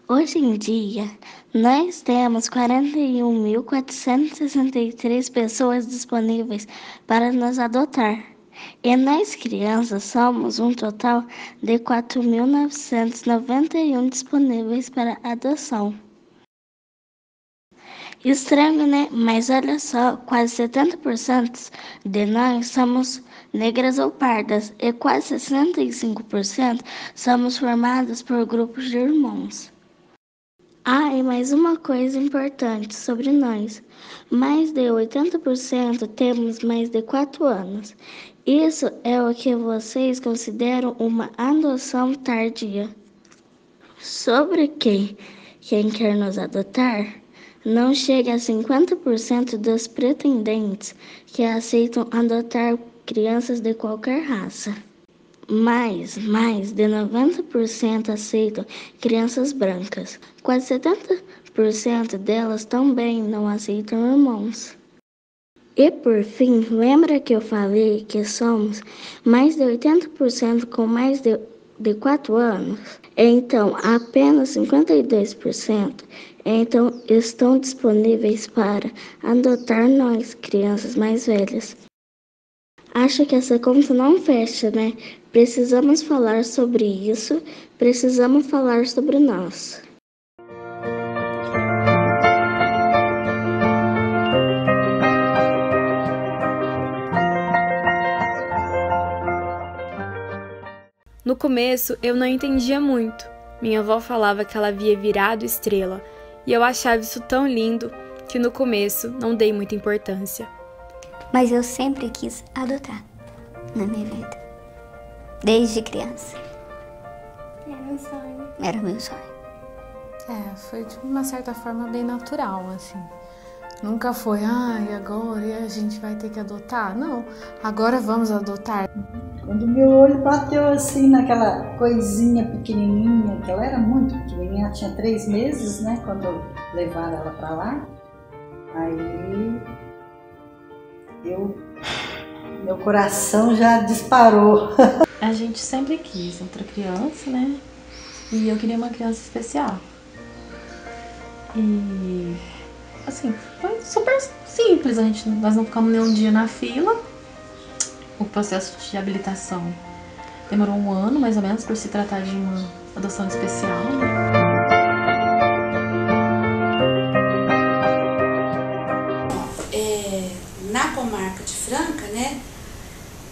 Hoje em dia, nós temos 41.463 pessoas disponíveis para nos adotar. E nós crianças somos um total de 4.991 disponíveis para adoção. Estranho, né? Mas olha só, quase 70% de nós somos negras ou pardas e quase 65% somos formados por grupos de irmãos. Ah, e mais uma coisa importante sobre nós. Mais de 80% temos mais de 4 anos. Isso é o que vocês consideram uma adoção tardia. Sobre quem quer nos adotar, não chega a 50% dos pretendentes que aceitam adotar crianças de qualquer raça. Mais de 90% aceitam crianças brancas. Quase 70% delas também não aceitam irmãos. E por fim, lembra que eu falei que somos mais de 80% com mais de 4 anos? Então, apenas 52% estão disponíveis para adotar nós, crianças mais velhas. Acho que essa conta não fecha, né? Precisamos falar sobre isso, precisamos falar sobre nós. No começo, eu não entendia muito. Minha avó falava que ela havia virado estrela, e eu achava isso tão lindo que no começo não dei muita importância. Mas eu sempre quis adotar na minha vida, desde criança. Era um sonho. Era o meu sonho. Foi de uma certa forma bem natural, assim. Nunca foi, e agora a gente vai ter que adotar? Não, agora vamos adotar. Quando meu olho bateu assim naquela coisinha pequenininha, que ela era muito pequenininha, ela tinha 3 meses, né, quando levaram ela pra lá, aí meu coração já disparou. A gente sempre quis outra criança, né, e eu queria uma criança especial. E, assim, foi super simples, nós não ficamos nem um dia na fila. O processo de habilitação demorou 1 ano, mais ou menos, por se tratar de uma adoção especial. Na comarca de Franca, né,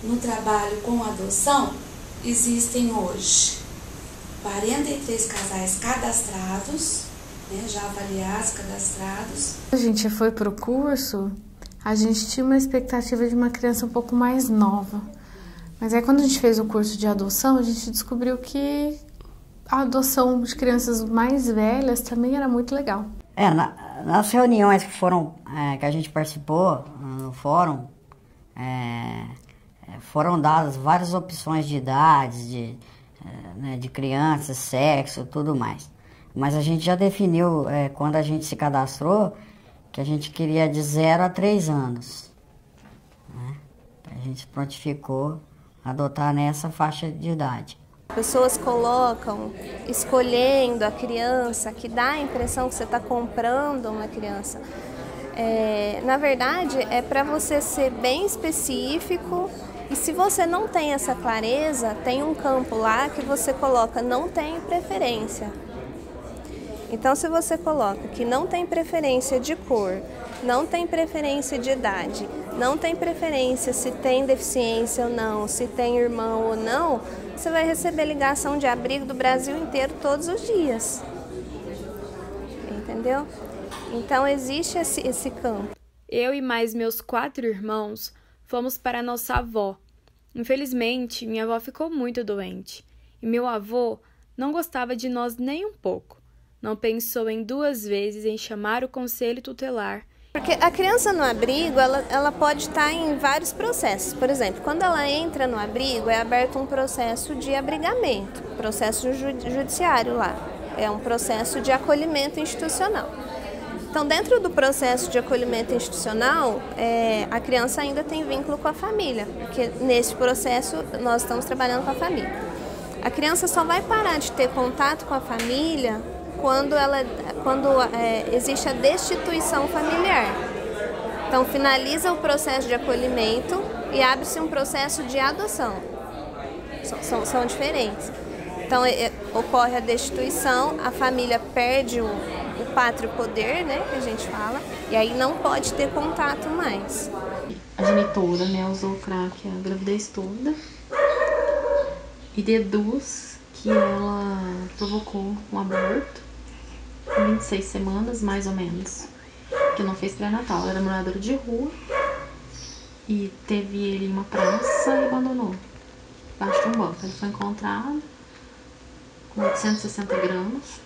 no trabalho com adoção, existem hoje 43 casais cadastrados, né, já avaliados, cadastrados. A gente foi pro curso, a gente tinha uma expectativa de uma criança um pouco mais nova. Mas aí quando a gente fez o curso de adoção, a gente descobriu que a adoção de crianças mais velhas também era muito legal. Nas reuniões que a gente participou no fórum, foram dadas várias opções de idades, de crianças, sexo, tudo mais. Mas a gente já definiu, quando a gente se cadastrou, que a gente queria de 0 a 3 anos. Né? A gente prontificou adotar nessa faixa de idade. Pessoas colocam escolhendo a criança, que dá a impressão que você está comprando uma criança. Na verdade, é para você ser bem específico, e se você não tem essa clareza, tem um campo lá que você coloca não tem preferência. Então, se você coloca que não tem preferência de cor, não tem preferência de idade, não tem preferência se tem deficiência ou não, se tem irmão ou não, você vai receber ligação de abrigo do Brasil inteiro todos os dias. Entendeu? Então, existe esse campo. Eu e mais meus 4 irmãos fomos para nossa avó. Infelizmente, minha avó ficou muito doente e meu avô não gostava de nós nem um pouco. Não pensou em 2 vezes em chamar o conselho tutelar. Porque a criança no abrigo, ela pode estar em vários processos. Por exemplo, quando ela entra no abrigo, é aberto um processo de abrigamento, processo judiciário lá. É um processo de acolhimento institucional. Então, dentro do processo de acolhimento institucional, a criança ainda tem vínculo com a família, porque nesse processo nós estamos trabalhando com a família. A criança só vai parar de ter contato com a família quando existe a destituição familiar. Então, finaliza o processo de acolhimento e abre-se um processo de adoção. São diferentes. Então, ocorre a destituição, a família perde o pátrio poder, né, que a gente fala, e aí não pode ter contato mais. A genitora, né, usou crack a gravidez toda e deduz que ela provocou um aborto em 26 semanas, mais ou menos, que não fez pré-natal. Ela era moradora de rua e teve ele em uma praça e abandonou debaixo de um banco. Ele foi encontrado com 860 gramas,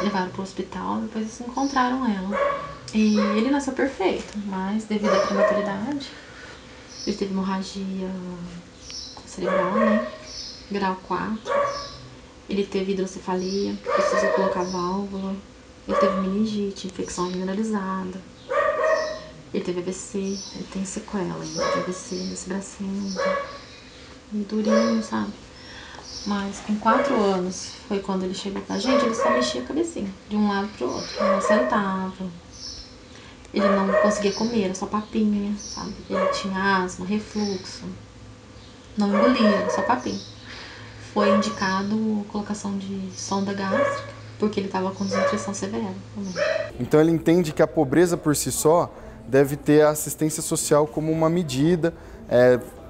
levaram para o hospital, depois eles encontraram ela. E ele nasceu perfeito, mas devido à prematuridade, ele teve hemorragia cerebral, né? Grau 4. Ele teve hidrocefalia, precisou colocar válvula. Ele teve meningite, infecção generalizada. Ele teve AVC, ele tem sequela ainda de AVC nesse bracinho. E durinho, sabe? Mas com 4 anos foi quando ele chegou pra gente, ele só mexia a cabecinha, de um lado pro outro. Ele não sentava, ele não conseguia comer, era só papinha, sabe? Ele tinha asma, refluxo, não engolia, era só papinha. Foi indicado colocação de sonda gástrica, porque ele estava com desnutrição severa também. Então ele entende que a pobreza por si só deve ter a assistência social como uma medida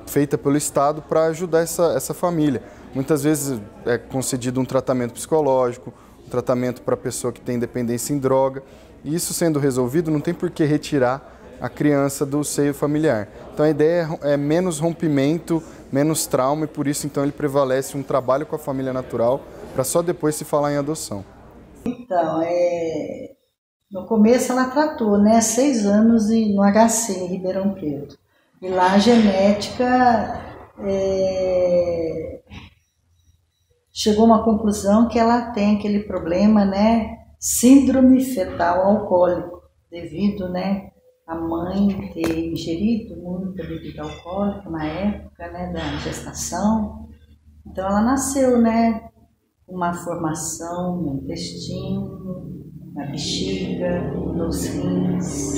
feita pelo Estado para ajudar essa família. Muitas vezes é concedido um tratamento psicológico, um tratamento para a pessoa que tem dependência em droga. E isso sendo resolvido, não tem por que retirar a criança do seio familiar. Então a ideia é menos rompimento, menos trauma, e por isso então ele prevalece um trabalho com a família natural para só depois se falar em adoção. Então, no começo ela tratou, né, 6 anos no HC, em Ribeirão Preto. E lá a genética chegou a uma conclusão que ela tem aquele problema, né, síndrome fetal alcoólico, devido, né, a mãe ter ingerido muita bebida alcoólica na época, né, da gestação. Então ela nasceu, né, com uma formação no intestino, na bexiga, nos rins.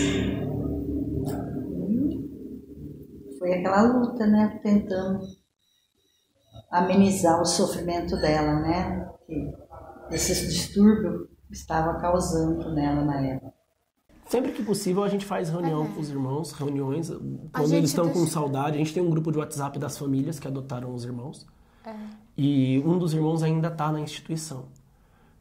Foi aquela luta, né, tentando amenizar o sofrimento dela, né, que esse distúrbio estava causando nela na época. Sempre que possível a gente faz reunião com os irmãos, reuniões, quando eles estão com saudade. A gente tem um grupo de WhatsApp das famílias que adotaram os irmãos. E um dos irmãos ainda está na instituição.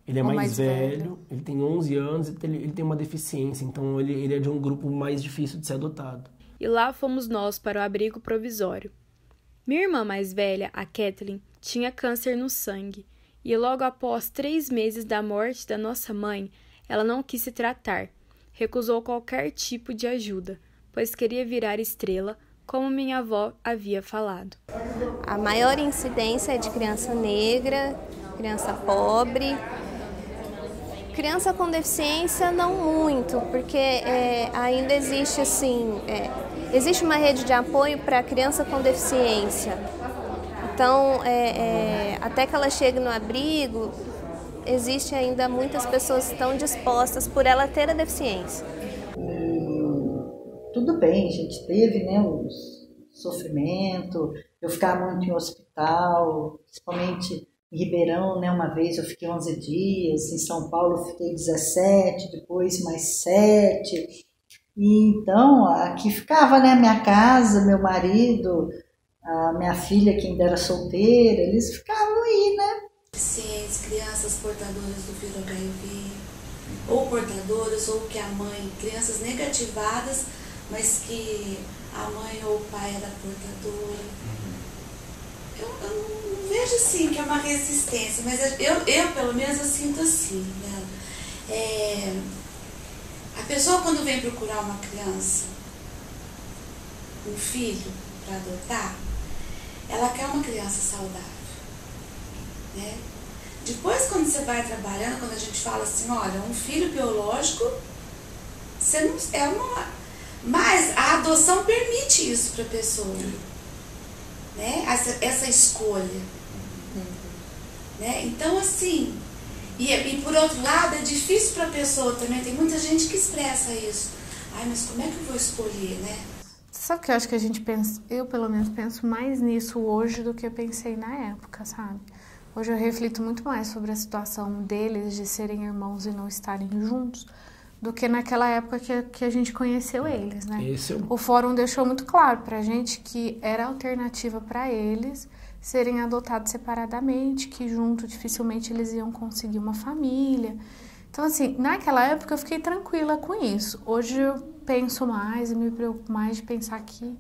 Ele é mais velho, ele tem 11 anos e ele tem uma deficiência, então ele é de um grupo mais difícil de ser adotado. E lá fomos nós para o abrigo provisório. Minha irmã mais velha, a Kathleen, tinha câncer no sangue. E logo após 3 meses da morte da nossa mãe, ela não quis se tratar. Recusou qualquer tipo de ajuda, pois queria virar estrela, como minha avó havia falado. A maior incidência é de criança negra, criança pobre. Criança com deficiência não muito, porque ainda existe assim, existe uma rede de apoio para criança com deficiência. Então, até que ela chegue no abrigo, existe ainda muitas pessoas que estão dispostas por ela ter a deficiência. Tudo bem, a gente teve, né, o sofrimento, eu ficava muito em hospital, principalmente em Ribeirão, né, uma vez eu fiquei 11 dias, em São Paulo eu fiquei 17, depois mais 7. E então, aqui ficava, né, minha casa, meu marido, a minha filha que ainda era solteira, eles ficavam aí, né? Deficientes, crianças portadoras do vírus HIV, ou portadoras, ou que a mãe, crianças negativadas, mas que a mãe ou o pai era portadora. Eu não vejo assim que é uma resistência, mas eu pelo menos eu sinto assim, né? A pessoa quando vem procurar uma criança, um filho para adotar, ela quer uma criança saudável, né? Depois, quando você vai trabalhando, quando a gente fala assim, olha, um filho biológico, você não é uma... Mas a adoção permite isso para a pessoa, né? Essa escolha. Né? Então, assim, E por outro lado, é difícil para a pessoa também, tem muita gente que expressa isso. Ai, mas como é que eu vou escolher, né? Sabe que eu acho que a gente pensa, eu pelo menos penso mais nisso hoje do que eu pensei na época, sabe? Hoje eu reflito muito mais sobre a situação deles de serem irmãos e não estarem juntos do que naquela época que a gente conheceu eles, né? O fórum deixou muito claro pra gente que era alternativa para eles serem adotados separadamente, que junto dificilmente eles iam conseguir uma família. Então, assim, naquela época eu fiquei tranquila com isso. Hoje eu penso mais e me preocupo mais de pensar que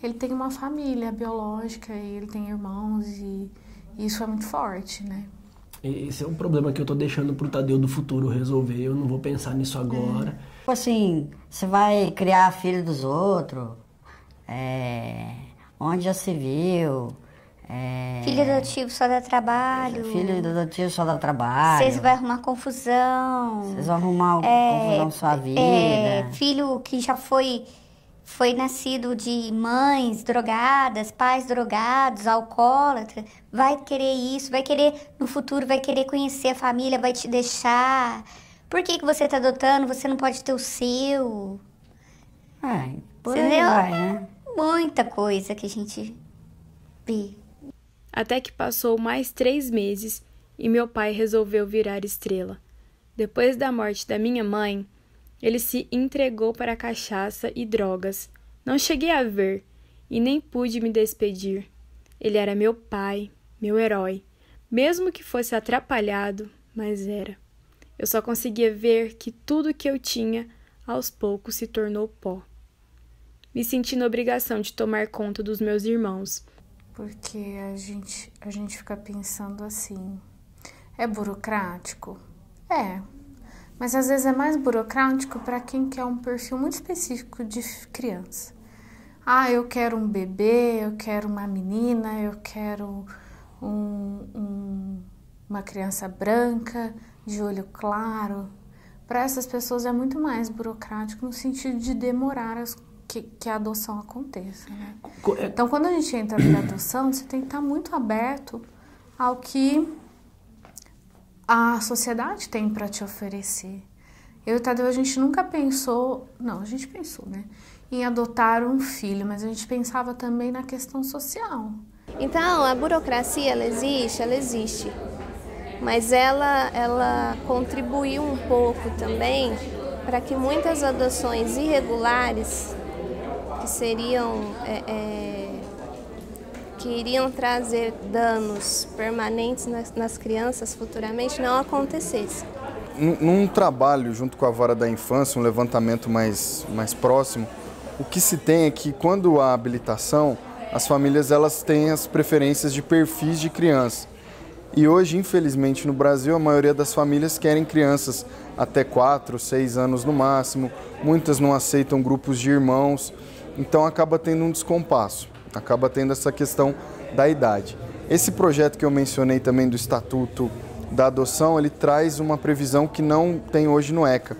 ele tem uma família biológica e ele tem irmãos e isso é muito forte, né? Esse é um problema que eu tô deixando pro Tadeu do futuro resolver, eu não vou pensar nisso agora. Tipo assim, você vai criar filho dos outros, onde já se viu... Filho adotivo só dá trabalho. Filho adotivo só dá trabalho. Vocês vão arrumar confusão. Vocês vão arrumar confusão na sua vida. Filho que já foi nascido de mães drogadas, pais drogados, alcoólatras, vai querer isso, vai querer, no futuro, vai querer conhecer a família, vai te deixar. Por que você tá adotando? Você não pode ter o seu. Por aí vai, né? Muita coisa que a gente vê. Até que passou mais 3 meses e meu pai resolveu virar estrela. Depois da morte da minha mãe, ele se entregou para a cachaça e drogas. Não cheguei a ver e nem pude me despedir. Ele era meu pai, meu herói. Mesmo que fosse atrapalhado, mas era. Eu só conseguia ver que tudo que eu tinha, aos poucos, se tornou pó. Me senti na obrigação de tomar conta dos meus irmãos. Porque a gente fica pensando assim, é burocrático? Mas às vezes é mais burocrático para quem quer um perfil muito específico de criança. Eu quero um bebê, eu quero uma menina, eu quero uma criança branca, de olho claro. Para essas pessoas é muito mais burocrático no sentido de demorar que a adoção aconteça, né? Então, quando a gente entra para adoção, você tem que estar muito aberto ao que a sociedade tem para te oferecer. Eu e o Tadeu, a gente nunca pensou... Não, a gente pensou, né? Em adotar um filho, mas a gente pensava também na questão social. Então, a burocracia, ela existe. Mas ela contribuiu um pouco também para que muitas adoções irregulares que iriam trazer danos permanentes nas crianças futuramente não acontecessem. Num trabalho junto com a Vara da Infância, um levantamento mais próximo, o que se tem é que quando há habilitação, as famílias elas têm as preferências de perfis de criança. E hoje, infelizmente, no Brasil, a maioria das famílias querem crianças até 4, 6 anos no máximo, muitas não aceitam grupos de irmãos. Então acaba tendo um descompasso, acaba tendo essa questão da idade. Esse projeto que eu mencionei também do Estatuto da Adoção, ele traz uma previsão que não tem hoje no ECA.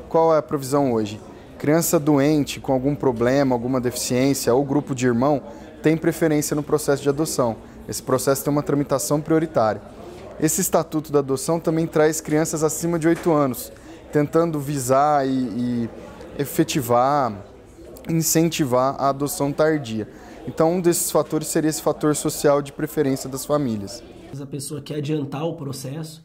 Qual é a previsão hoje? Criança doente, com algum problema, alguma deficiência ou grupo de irmão, tem preferência no processo de adoção. Esse processo tem uma tramitação prioritária. Esse Estatuto da Adoção também traz crianças acima de 8 anos, tentando visar e efetivar, incentivar a adoção tardia. Então, um desses fatores seria esse fator social de preferência das famílias. A pessoa quer adiantar o processo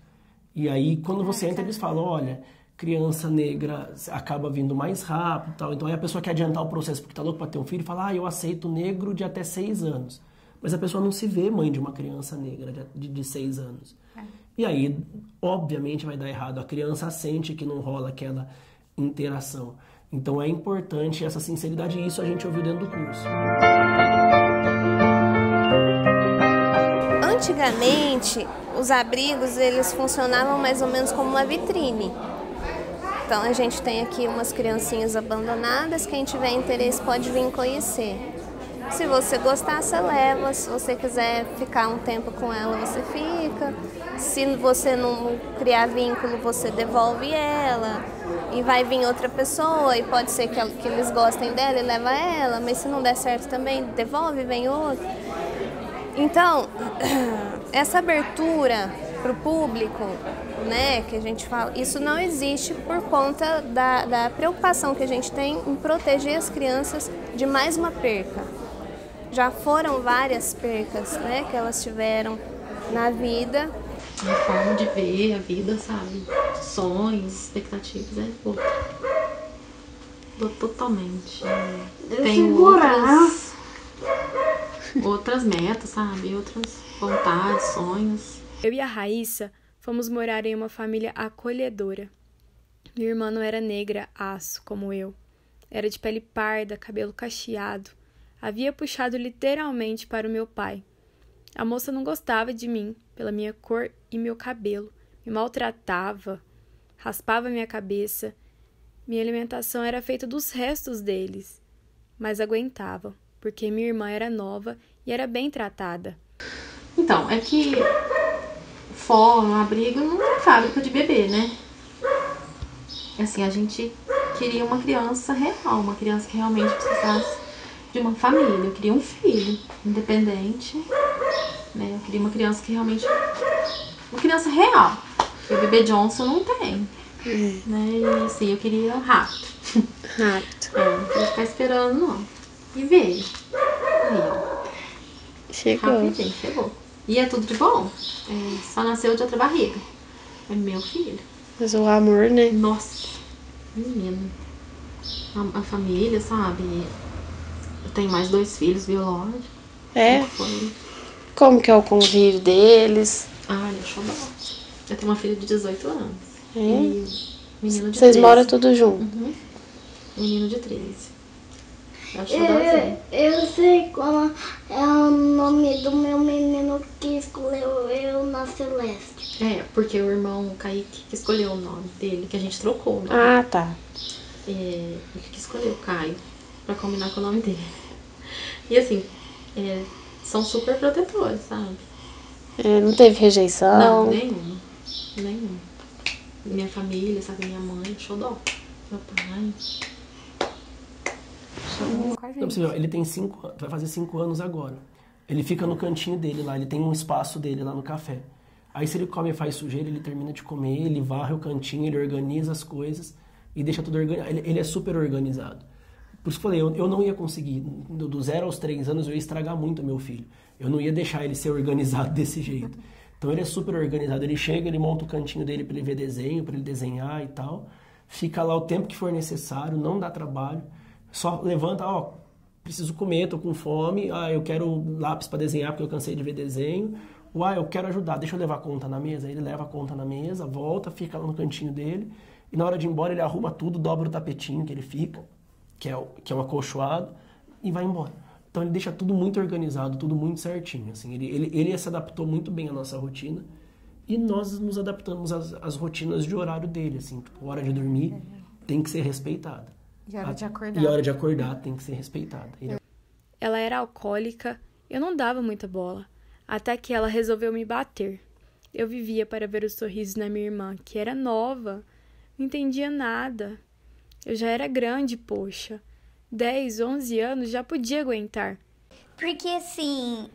e aí, quando você entra, eles falam, olha, criança negra acaba vindo mais rápido, tal. Então aí a pessoa quer adiantar o processo porque está louco para ter um filho e fala, eu aceito negro de até 6 anos. Mas a pessoa não se vê mãe de uma criança negra de 6 anos. E aí, obviamente, vai dar errado. A criança sente que não rola aquela interação. Então é importante essa sinceridade e isso a gente ouviu dentro do curso. Antigamente, os abrigos eles funcionavam mais ou menos como uma vitrine. Então a gente tem aqui umas criancinhas abandonadas, quem tiver interesse pode vir conhecer. Se você gostar, você leva, se você quiser ficar um tempo com ela, você fica. Se você não criar vínculo, você devolve ela. E vai vir outra pessoa e pode ser que eles gostem dela e leva ela, mas se não der certo também, devolve, vem outro. Então, essa abertura para o público né, que a gente fala, isso não existe por conta da preocupação que a gente tem em proteger as crianças de mais uma perca. Já foram várias percas, né, que elas tiveram na vida. A forma de ver a vida, sabe? Sonhos, expectativas é outra. Totalmente. Tem outras metas, sabe? Outras vontades, sonhos. Eu e a Raíssa fomos morar em uma família acolhedora. Minha irmã não era negra, aço, como eu. Era de pele parda, cabelo cacheado. Havia puxado literalmente para o meu pai. A moça não gostava de mim, pela minha cor e meu cabelo. Me maltratava, raspava minha cabeça. Minha alimentação era feita dos restos deles. Mas aguentava, porque minha irmã era nova e era bem tratada. Então, é que fórum, abrigo não é fábrica de bebê, né? Assim, a gente queria uma criança real, uma criança que realmente precisasse de uma família. Eu queria um filho independente, né? Eu queria uma criança que realmente... uma criança real. Porque o bebê Johnson não tem, né? E assim, eu queria rápido. Rápido. Não queria ficar esperando, não. E veio. Aí, ó. Chegou. Rapidinho, chegou. E é tudo de bom. Só nasceu de outra barriga. É meu filho. Mas o amor, né? Nossa, menino. A família, sabe? Eu tenho mais 2 filhos biológicos. É? Como que é o convívio deles? Ah, ele é xodó. Eu tenho uma filha de 18 anos. É? E menino de 13. Vocês moram tudo junto? Uhum. Menino de 13. Eu sei qual é o nome do meu menino que escolheu eu na Celeste. É, porque o irmão Kaique que escolheu o nome dele, que a gente trocou o nome. Ah, tá. Ele que escolheu o Caio, pra combinar com o nome dele. E assim, são super protetores, sabe? Não teve rejeição? Não, nenhum. Minha família, sabe? Minha mãe, xodó. Meu pai... Não, ele tem 5 anos, vai fazer 5 anos agora. Ele fica no cantinho dele lá, ele tem um espaço dele lá no café. Aí se ele come e faz sujeira, ele termina de comer, ele varre o cantinho, ele organiza as coisas e deixa tudo organizado. Ele é super organizado. Por isso que eu falei, eu não ia conseguir, do 0 aos 3 anos eu ia estragar muito o meu filho. Eu não ia deixar ele ser organizado desse jeito. Então ele é super organizado, ele chega, ele monta o cantinho dele para ele ver desenho, para ele desenhar e tal. Fica lá o tempo que for necessário, não dá trabalho. Só levanta, preciso comer, tô com fome, eu quero lápis para desenhar porque eu cansei de ver desenho, eu quero ajudar, deixa eu levar a conta na mesa. Ele leva a conta na mesa, volta, fica lá no cantinho dele, e na hora de ir embora ele arruma tudo, dobra o tapetinho que ele fica, que é um acolchoado, e vai embora. Então ele deixa tudo muito organizado, tudo muito certinho, assim. Ele se adaptou muito bem à nossa rotina, e nós nos adaptamos às rotinas de horário dele, assim, tipo, hora de dormir tem que ser respeitada. E a hora de acordar. E a hora de acordar tem que ser respeitada. Ela era alcoólica, eu não dava muita bola, até que ela resolveu me bater. Eu vivia para ver os sorrisos na minha irmã, que era nova, não entendia nada. Eu já era grande, poxa. 10, 11 anos já podia aguentar. Porque assim,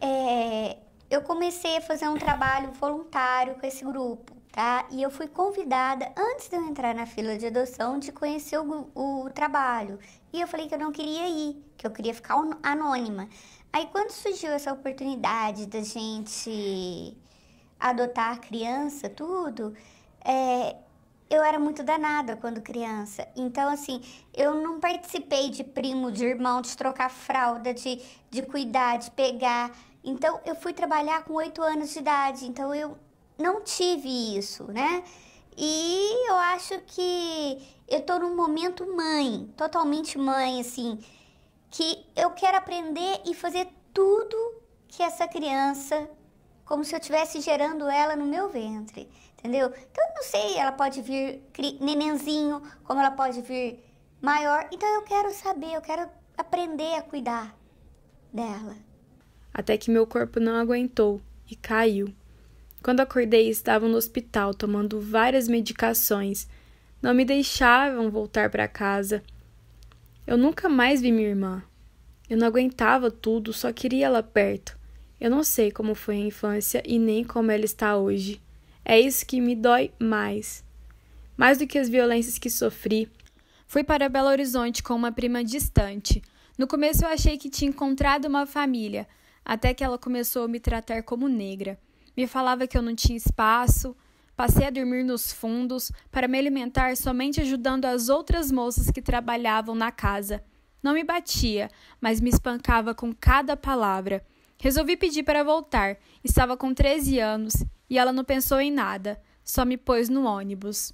eu comecei a fazer um trabalho voluntário com esse grupo. Tá? E eu fui convidada, antes de eu entrar na fila de adoção, de conhecer o trabalho. E eu falei que eu não queria ir, que eu queria ficar anônima. Aí, quando surgiu essa oportunidade da gente adotar a criança, tudo, eu era muito danada quando criança. Então, assim, eu não participei de primo, de irmão, de trocar fralda, de cuidar, de pegar. Então, eu fui trabalhar com 8 anos de idade. Então, eu não tive isso, né? E eu acho que eu tô num momento mãe, totalmente mãe, assim, que eu quero aprender e fazer tudo que essa criança, como se eu estivesse gerando ela no meu ventre, entendeu? Então, eu não sei, ela pode vir nenenzinho, como ela pode vir maior. Então, eu quero saber, eu quero aprender a cuidar dela. Até que meu corpo não aguentou e caiu. Quando acordei, estavam no hospital tomando várias medicações. Não me deixavam voltar para casa. Eu nunca mais vi minha irmã. Eu não aguentava tudo, só queria ela perto. Eu não sei como foi a infância e nem como ela está hoje. É isso que me dói mais. Mais do que as violências que sofri. Fui para Belo Horizonte com uma prima distante. No começo eu achei que tinha encontrado uma família, até que ela começou a me tratar como negra. Me falava que eu não tinha espaço. Passei a dormir nos fundos para me alimentar somente ajudando as outras moças que trabalhavam na casa. Não me batia, mas me espancava com cada palavra. Resolvi pedir para voltar. Estava com 13 anos e ela não pensou em nada, só me pôs no ônibus.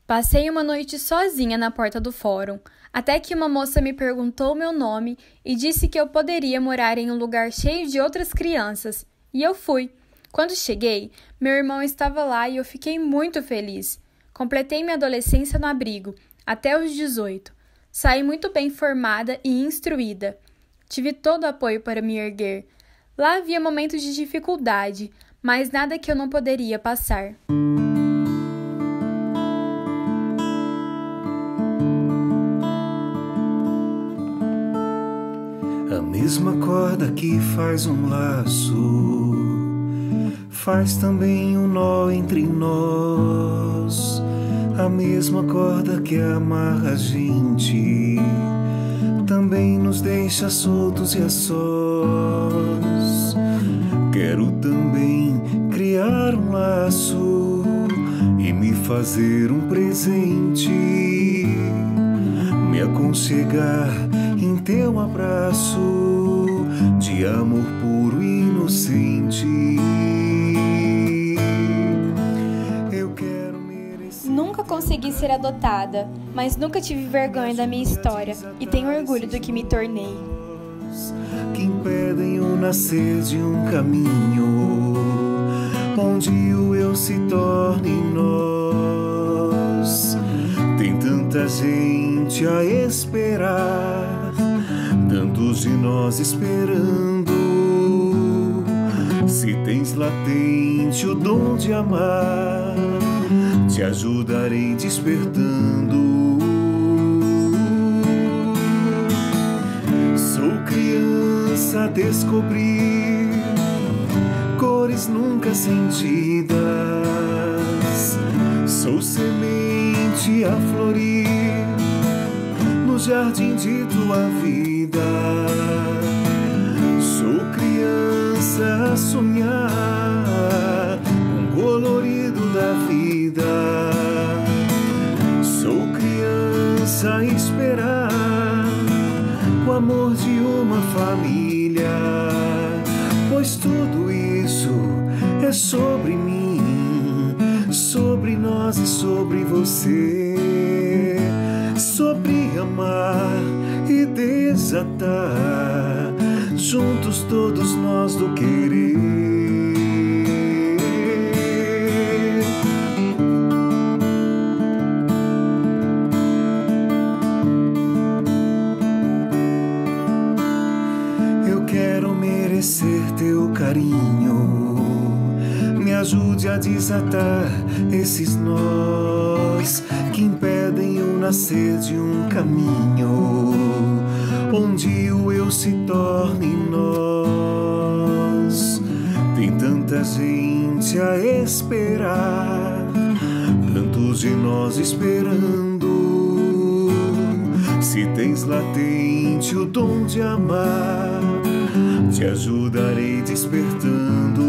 Passei uma noite sozinha na porta do fórum, até que uma moça me perguntou meu nome e disse que eu poderia morar em um lugar cheio de outras crianças. E eu fui. Quando cheguei, meu irmão estava lá e eu fiquei muito feliz. Completei minha adolescência no abrigo, até os 18. Saí muito bem formada e instruída. Tive todo o apoio para me erguer. Lá havia momentos de dificuldade, mas nada que eu não poderia passar. A mesma corda que faz um laço faz também um nó entre nós. A mesma corda que amarra a gente também nos deixa soltos e a sós. Quero também criar um laço e me fazer um presente, me aconchegar em teu abraço de amor puro e inocente. Nunca consegui ser adotada, mas nunca tive vergonha da minha história e tenho orgulho do que me tornei. Que impedem o nascer de um caminho onde o eu se torne nós. Tem tanta gente a esperar, tantos de nós esperando. Se tens latente o dom de amar, te ajudarei despertando. Sou criança a descobrir cores nunca sentidas. Sou semente a florir no jardim de tua vida. Sou criança a sonhar com o colorido da vida. Sou criança a esperar o amor de uma família, pois tudo isso é sobre mim, sobre nós e sobre você, sobre amar e desatar, juntos todos nós do querer. Merecer teu carinho, me ajude a desatar esses nós que impedem o nascer de um caminho onde o eu se torne nós. Tem tanta gente a esperar, tantos de nós esperando. Se tens latente o dom de amar, te ajudarei despertando.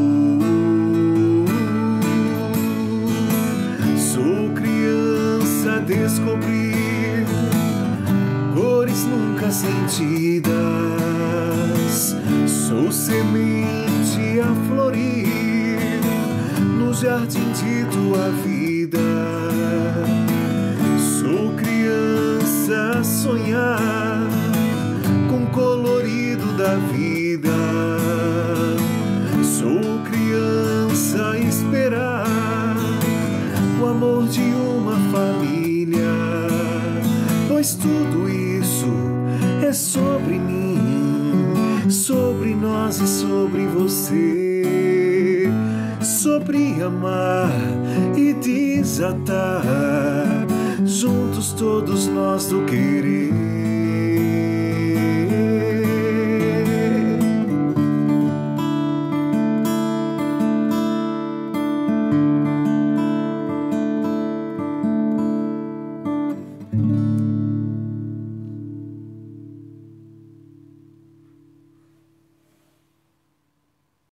Sou criança a descobrir cores nunca sentidas. Sou semente a florir no jardim de tua vida. Sou criança a sonhar com o colorido da vida. Sou criança a esperar o amor de uma família, pois tudo isso é sobre mim, sobre nós e sobre você, sobre amar e desatar, juntos todos nós do querer.